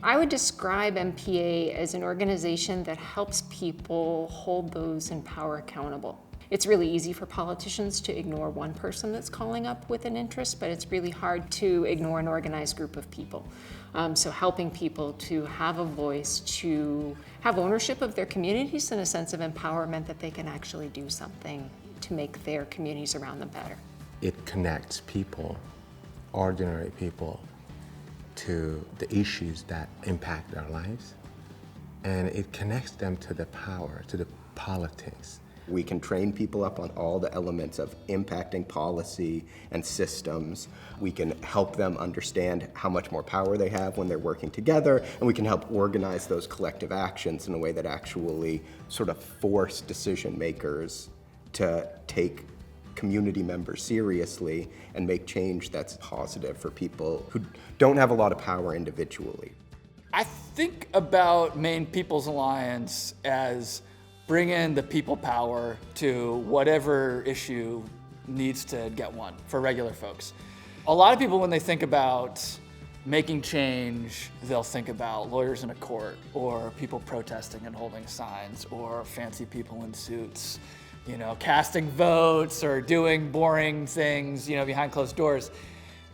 I would describe MPA as an organization that helps people hold those in power accountable. It's really easy for politicians to ignore one person that's calling up with an interest, but it's really hard to ignore an organized group of people. So helping people to have a voice, to have ownership of their communities and a sense of empowerment that they can actually do something to make their communities around them better. It connects people, ordinary people, to the issues that impact their lives, and it connects them to the power, to the politics. We can train people up on all the elements of impacting policy and systems. We can help them understand how much more power they have when they're working together, and we can help organize those collective actions in a way that actually sort of force decision makers to take community members seriously and make change that's positive for people who don't have a lot of power individually. I think about Maine People's Alliance as bringing the people power to whatever issue needs to get won for regular folks. A lot of people, when they think about making change, they'll think about lawyers in a court, or people protesting and holding signs, or fancy people in suits, casting votes or doing boring things, behind closed doors.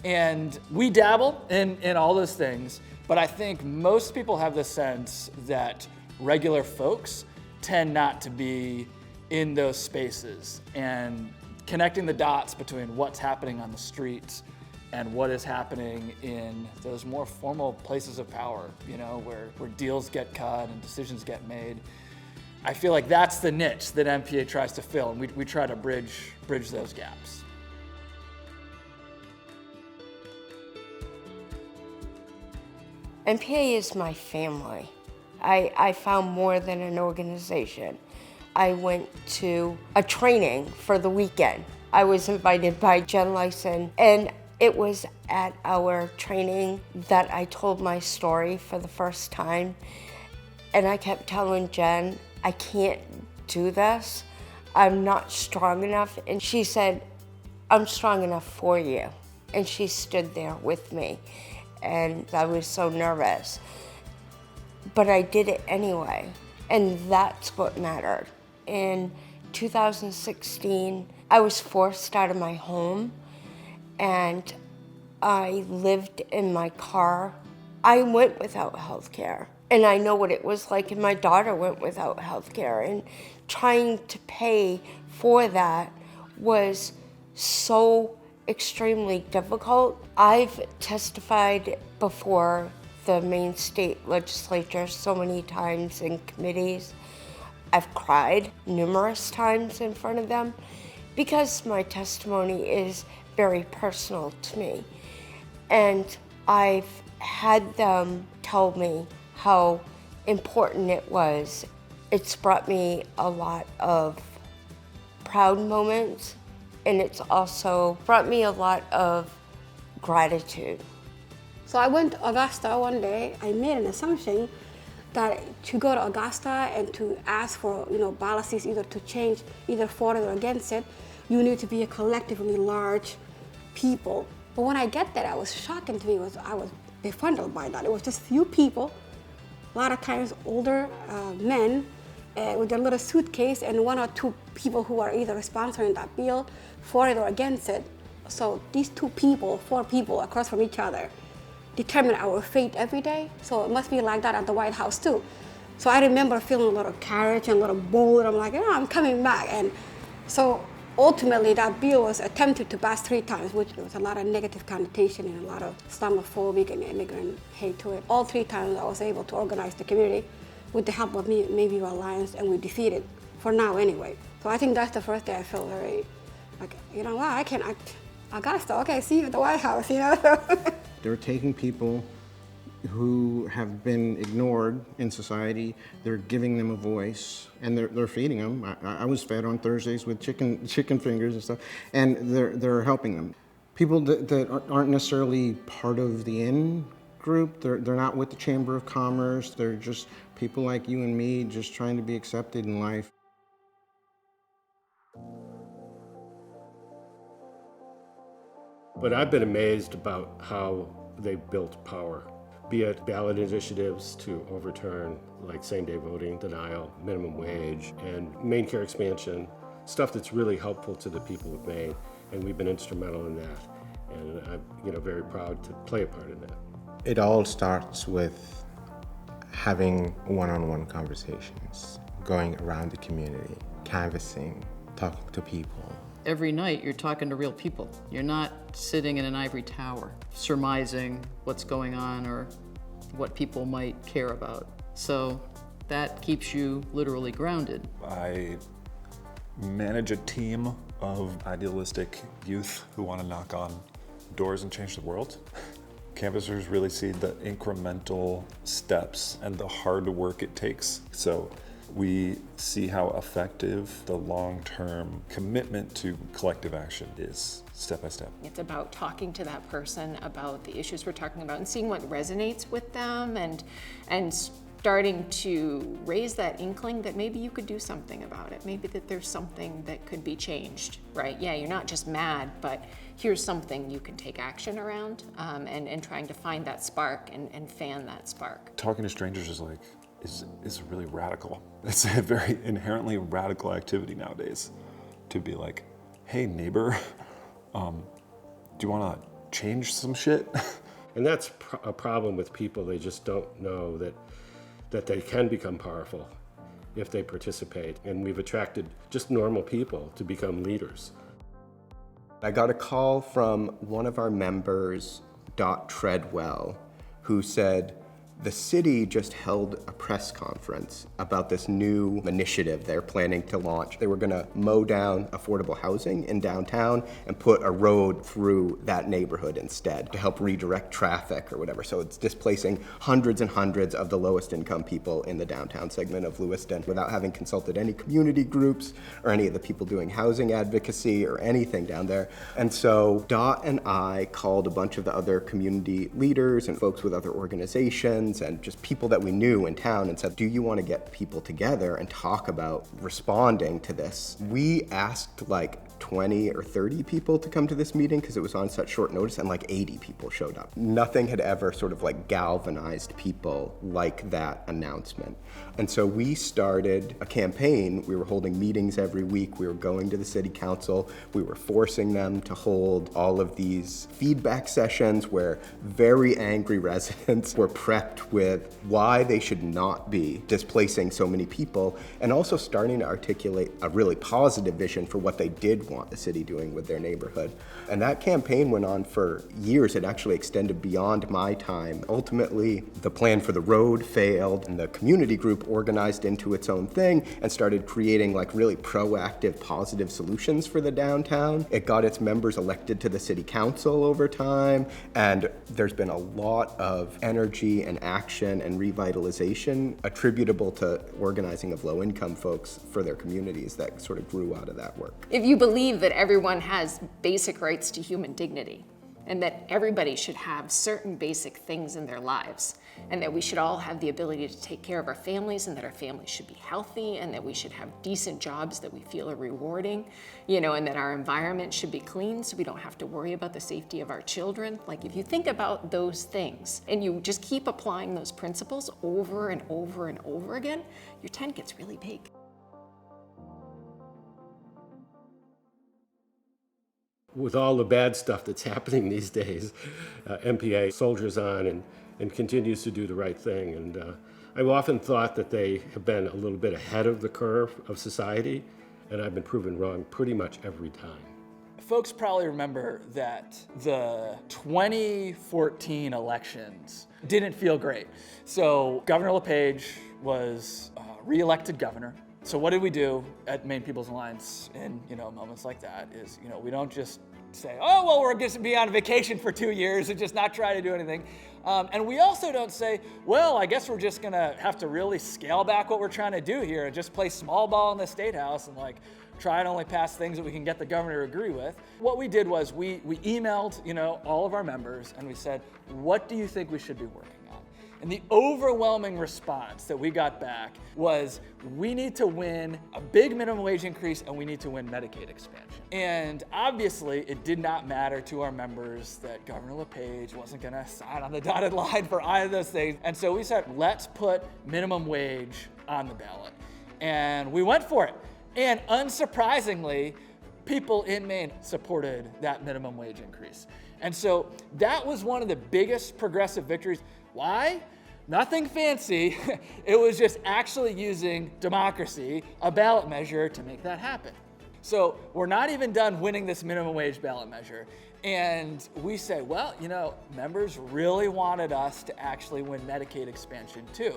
And we dabble in all those things, but I think most people have the sense that regular folks tend not to be in those spaces, and connecting the dots between what's happening on the streets and what is happening in those more formal places of power, where deals get cut and decisions get made. I feel like that's the niche that MPA tries to fill, and we try to bridge those gaps. MPA is my family. I found more than an organization. I went to a training for the weekend. I was invited by Jen Lyson, and it was at our training that I told my story for the first time. And I kept telling Jen, I can't do this. I'm not strong enough. And she said, I'm strong enough for you. And she stood there with me. And I was so nervous. But I did it anyway, and that's what mattered. In 2016, I was forced out of my home, and I lived in my car. I went without health care, and I know what it was like, and my daughter went without health care, and trying to pay for that was so extremely difficult. I've testified before the Maine state legislature so many times in committees. I've cried numerous times in front of them because my testimony is very personal to me. And I've had them tell me how important it was. It's brought me a lot of proud moments, and it's also brought me a lot of gratitude. So I went to Augusta one day. I made an assumption that to go to Augusta and to ask for policies either to change either for it or against it, you need to be a collectively large people. But when I get there, I was shocking to me. I was befuddled by that. It was just few people, a lot of times older men with their little suitcase, and one or two people who are either sponsoring that bill for it or against it. So these four people across from each other, determine our fate every day. So it must be like that at the White House too. So I remember feeling a little courage and a little bold. I'm like, I'm coming back. And so ultimately that bill was attempted to pass 3 times, which there was a lot of negative connotation and a lot of Islamophobic and immigrant hate to it. All 3 times I was able to organize the community with the help of Maine People Alliance, and we defeated, for now anyway. So I think that's the first day I felt very, like, wow, I can act. Augusta, okay, see you at the White House, They're taking people who have been ignored in society, they're giving them a voice, and they're feeding them. I was fed on Thursdays with chicken fingers and stuff, and they're helping them. People that aren't necessarily part of the in group, they're not with the Chamber of Commerce, they're just people like you and me just trying to be accepted in life. But I've been amazed about how they built power. be it ballot initiatives to overturn like same-day voting, denial, minimum wage, and Maine care expansion, stuff that's really helpful to the people of Maine, and we've been instrumental in that. And I'm very proud to play a part in that. It all starts with having one-on-one conversations, going around the community, canvassing, talking to people. Every night you're talking to real people. You're not sitting in an ivory tower surmising what's going on or what people might care about. So that keeps you literally grounded. I manage a team of idealistic youth who want to knock on doors and change the world. Canvassers really see the incremental steps and the hard work it takes. So we see how effective the long-term commitment to collective action is, step by step. It's about talking to that person about the issues we're talking about and seeing what resonates with them and starting to raise that inkling that maybe you could do something about it. Maybe that there's something that could be changed, right? Yeah, you're not just mad, but here's something you can take action around, and trying to find that spark and fan that spark. Talking to strangers is really radical. It's a very inherently radical activity nowadays. To be like, hey neighbor, do you want to change some shit? And that's a problem with people. They just don't know that they can become powerful if they participate. And we've attracted just normal people to become leaders. I got a call from one of our members, Dot Treadwell, who said, the city just held a press conference about this new initiative they're planning to launch. They were gonna mow down affordable housing in downtown and put a road through that neighborhood instead to help redirect traffic or whatever. So it's displacing hundreds and hundreds of the lowest income people in the downtown segment of Lewiston without having consulted any community groups or any of the people doing housing advocacy or anything down there. And so Dot and I called a bunch of the other community leaders and folks with other organizations and just people that we knew in town and said, do you want to get people together and talk about responding to this? We asked like 20 or 30 people to come to this meeting because it was on such short notice, and like 80 people showed up. Nothing had ever sort of like galvanized people like that announcement. And so we started a campaign. We were holding meetings every week. We were going to the city council. We were forcing them to hold all of these feedback sessions where very angry residents were prepped with why they should not be displacing so many people, and also starting to articulate a really positive vision for what they did want the city doing with their neighborhood. And that campaign went on for years. It actually extended beyond my time. Ultimately, the plan for the road failed, and the community group organized into its own thing and started creating like really proactive, positive solutions for the downtown. It got its members elected to the city council over time, and there's been a lot of energy and action and revitalization attributable to organizing of low-income folks for their communities that sort of grew out of that work. If you believe that everyone has basic rights to human dignity and that everybody should have certain basic things in their lives and that we should all have the ability to take care of our families and that our families should be healthy and that we should have decent jobs that we feel are rewarding, and that our environment should be clean so we don't have to worry about the safety of our children. Like if you think about those things and you just keep applying those principles over and over and over again, your tent gets really big. With all the bad stuff that's happening these days, MPA soldiers on and continues to do the right thing. And I've often thought that they have been a little bit ahead of the curve of society, and I've been proven wrong pretty much every time. Folks probably remember that the 2014 elections didn't feel great. So Governor LePage was re-elected governor. So what did we do at Maine People's Alliance in moments like that is, we don't just say, oh, well, we're just be on vacation for 2 years and just not try to do anything. And we also don't say, well, I guess we're just gonna have to really scale back what we're trying to do here and just play small ball in the State House and try and only pass things that we can get the governor to agree with. What we did was we emailed, all of our members and we said, what do you think we should be working on? And the overwhelming response that we got back was, we need to win a big minimum wage increase and we need to win Medicaid expansion. And obviously, it did not matter to our members that Governor LePage wasn't gonna sign on the dotted line for either of those things. And so we said, let's put minimum wage on the ballot. And we went for it. And unsurprisingly, people in Maine supported that minimum wage increase. And so that was one of the biggest progressive victories. Why? Nothing fancy. It was just actually using democracy, a ballot measure, to make that happen. So we're not even done winning this minimum wage ballot measure. And we say, well, you know, members really wanted us to actually win Medicaid expansion too.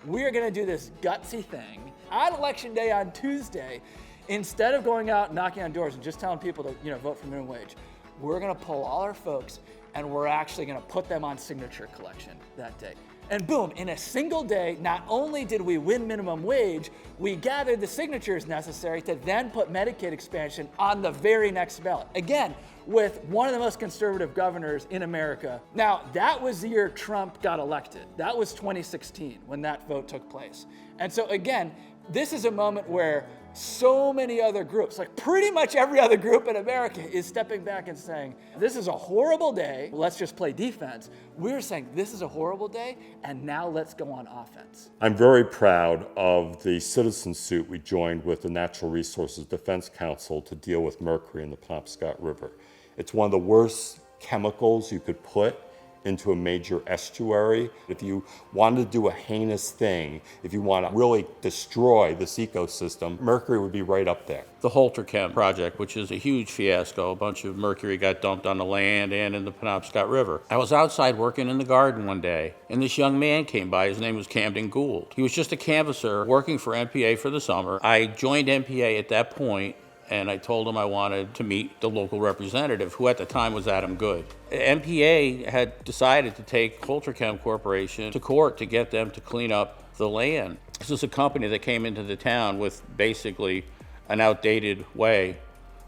We're gonna do this gutsy thing on Election Day on Tuesday. Instead of going out and knocking on doors and just telling people to, you know, vote for minimum wage, we're gonna pull all our folks and we're actually gonna put them on signature collection that day. And boom, in a single day, not only did we win minimum wage, we gathered the signatures necessary to then put Medicaid expansion on the very next ballot. Again, with one of the most conservative governors in America. Now, that was the year Trump got elected. That was 2016 when that vote took place. And so again, this is a moment where so many other groups, like pretty much every other group in America, is stepping back and saying, this is a horrible day, let's just play defense. We're saying this is a horrible day, and now let's go on offense. I'm very proud of the citizen suit we joined with the Natural Resources Defense Council to deal with mercury in the Penobscot River. It's one of the worst chemicals you could put into a major estuary. If you want to do a heinous thing, if you want to really destroy this ecosystem, mercury would be right up there. The Holterchem project, which is a huge fiasco. A bunch of mercury got dumped on the land and in the Penobscot River. I was outside working in the garden one day, and this young man came by. His name was Camden Gould. He was just a canvasser working for MPA for the summer. I joined MPA at that point, and I told him I wanted to meet the local representative, who at the time was Adam Good. MPA had decided to take Holterchem Corporation to court to get them to clean up the land. This is a company that came into the town with basically an outdated way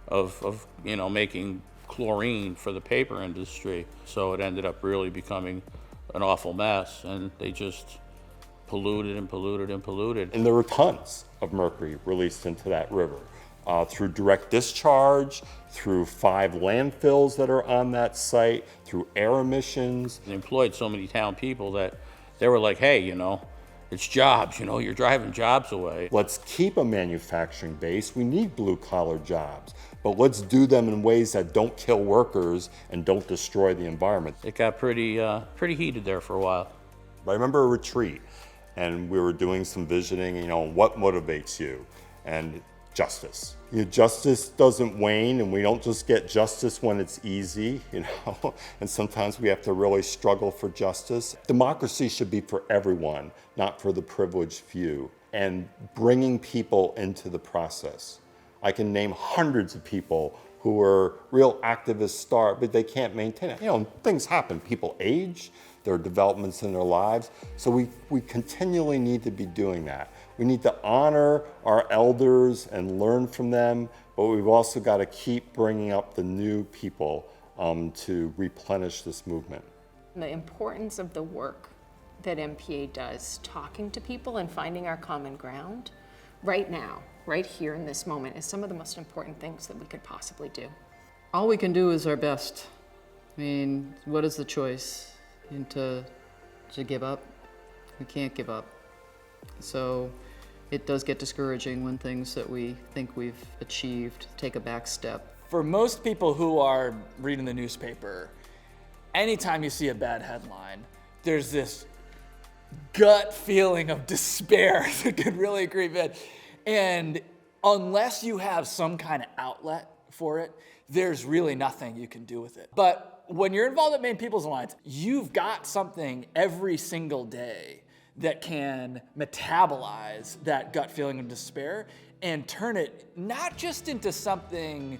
of making chlorine for the paper industry. So it ended up really becoming an awful mess, and they just polluted and polluted and polluted. And there were tons of mercury released into that river. Through direct discharge, through 5 landfills that are on that site, through air emissions. They employed so many town people that they were like, hey, it's jobs, you're driving jobs away. Let's keep a manufacturing base. We need blue collar jobs, but let's do them in ways that don't kill workers and don't destroy the environment. It got pretty heated there for a while. I remember a retreat, and we were doing some visioning, what motivates you? And justice. Justice doesn't wane, and we don't just get justice when it's easy, and sometimes we have to really struggle for justice. Democracy should be for everyone, not for the privileged few, and bringing people into the process. I can name hundreds of people who are real activists but they can't maintain it. Things happen. People age, there are developments in their lives, so we continually need to be doing that. We need to honor our elders and learn from them, but we've also got to keep bringing up the new people to replenish this movement. The importance of the work that MPA does, talking to people and finding our common ground right now, right here in this moment, is some of the most important things that we could possibly do. All we can do is our best. I mean, what is the choice? To give up? We can't give up. So it does get discouraging when things that we think we've achieved take a back step. For most people who are reading the newspaper, anytime you see a bad headline, there's this gut feeling of despair that could really creep in. And unless you have some kind of outlet for it, there's really nothing you can do with it. But when you're involved at Maine People's Alliance, you've got something every single day that can metabolize that gut feeling of despair and turn it not just into something,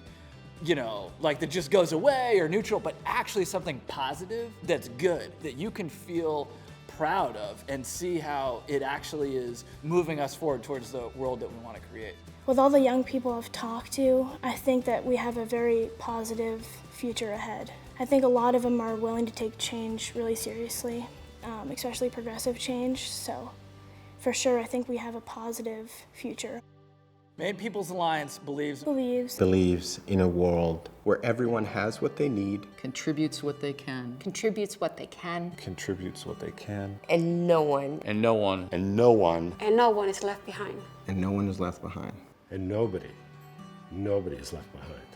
like that just goes away or neutral, but actually something positive that's good, that you can feel proud of and see how it actually is moving us forward towards the world that we want to create. With all the young people I've talked to, I think that we have a very positive future ahead. I think a lot of them are willing to take change really seriously. especially progressive change. So for sure, I think we have a positive future. Maine People's Alliance believes Believes in a world where everyone has what they need, Contributes what they can. Contributes what they can. Contributes what they can. And no one And no one And no one And no one is left behind. And no one is left behind. And nobody is left behind.